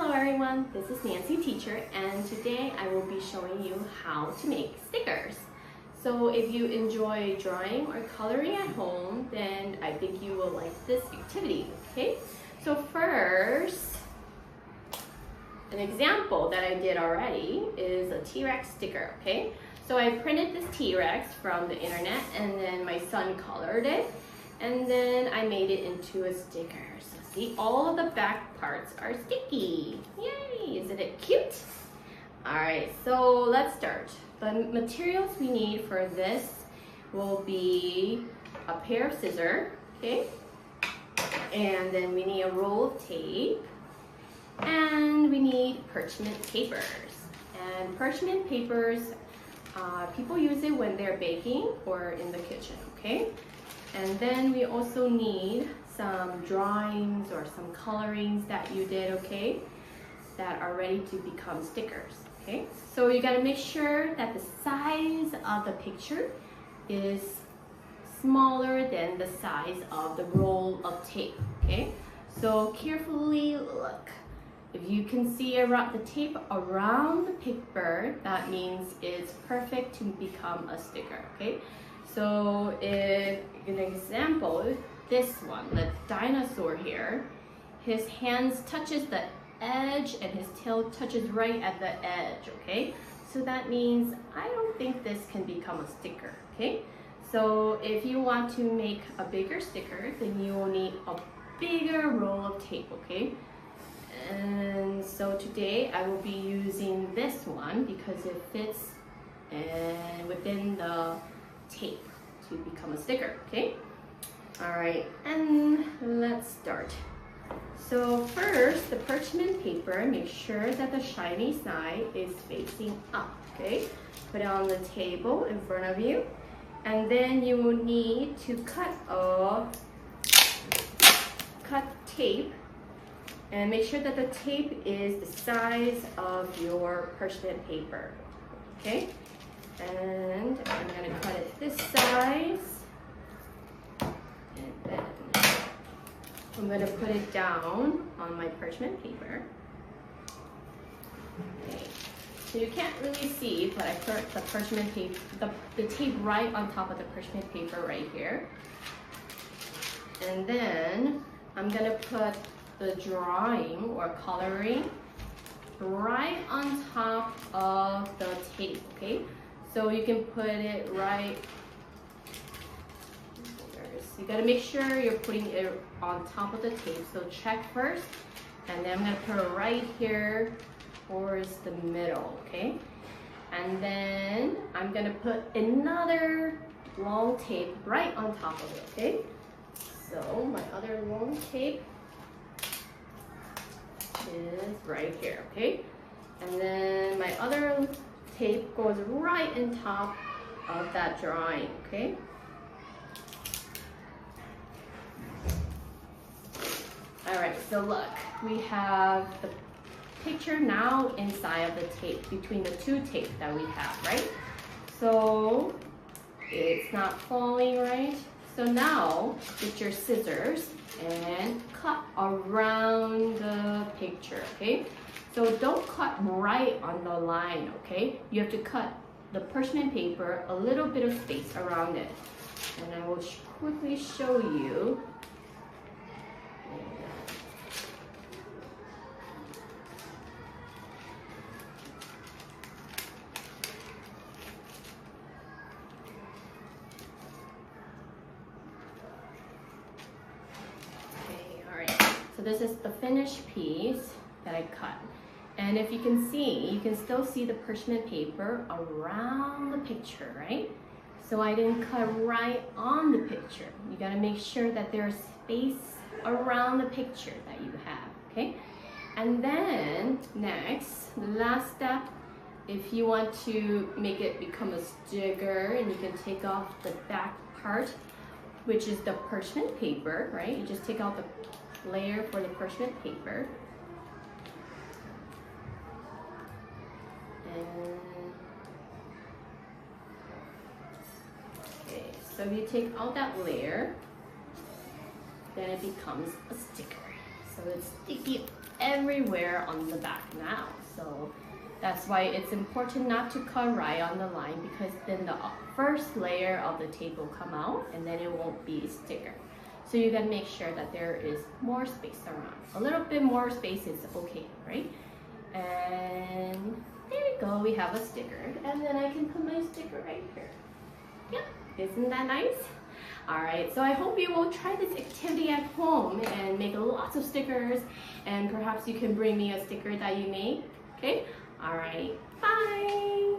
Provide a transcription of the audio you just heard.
Hello everyone, this is Nancy Teacher, and today I will be showing you how to make stickers. So if you enjoy drawing or coloring at home, then I think you will like this activity, okay? So first, an example that I did already is a T-Rex sticker, okay? So I printed this T-Rex from the internet, and then my son colored it, and then I made it into a sticker. So see, all of the back parts are sticky. Yay, isn't it cute? All right, so let's start. The materials we need for this will be a pair of scissors, okay? And then we need a roll of tape, and we need parchment papers. And parchment papers, people use it when they're baking or in the kitchen, okay? And then we also need some drawings or some colorings that you did, okay? That are ready to become stickers, okay? So you gotta make sure that the size of the picture is smaller than the size of the roll of tape, okay? So carefully look. If you can see around the tape around the paper, that means it's perfect to become a sticker, okay? So if an example, this one, the dinosaur here, his hands touches the edge and his tail touches right at the edge, okay? So that means I don't think this can become a sticker, okay? So if you want to make a bigger sticker, then you will need a bigger roll of tape, okay? And so today I will be using this one because it fits within the tape to become a sticker, okay? All right, and let's start. So first, the parchment paper, make sure that the shiny side is facing up, okay? Put it on the table in front of you, and then you will need to cut tape, and make sure that the tape is the size of your parchment paper, okay? And I'm gonna cut it this size, and then I'm gonna put it down on my parchment paper. Okay, so you can't really see, but I put the parchment paper, the tape right on top of the parchment paper right here. And then I'm gonna put the drawing or coloring right on top of the tape, okay? So you can put it right, you gotta make sure you're putting it on top of the tape. So check first, and then I'm gonna put it right here towards the middle, okay? And then I'm gonna put another long tape right on top of it, okay? So my other long tape is right here, okay? And then my other tape goes right on top of that drawing, okay? All right, so look, we have the picture now inside of the tape, between the two tapes that we have, right? So it's not falling, right? So now get your scissors and cut around the picture, okay? So don't cut right on the line, okay? You have to cut the parchment paper a little bit of space around it. And I will quickly show you. So this is the finished piece that I cut. And if you can see, you can still see the parchment paper around the picture, right? So I didn't cut right on the picture. You gotta make sure that there's space around the picture that you have, okay? And then next, the last step, if you want to make it become a sticker, and you can take off the back part, which is the parchment paper, right? You just take out the layer for the parchment paper. And okay, so if you take out that layer, then it becomes a sticker. So it's sticky everywhere on the back now. So that's why it's important not to cut right on the line, because then the first layer of the tape will come out and then it won't be sticker. So you gotta make sure that there is more space around. A little bit more space is okay, right? And there we go, we have a sticker. And then I can put my sticker right here. Yep, isn't that nice? Alright, so I hope you will try this activity at home and make lots of stickers, and perhaps you can bring me a sticker that you made. Okay? Alright, bye!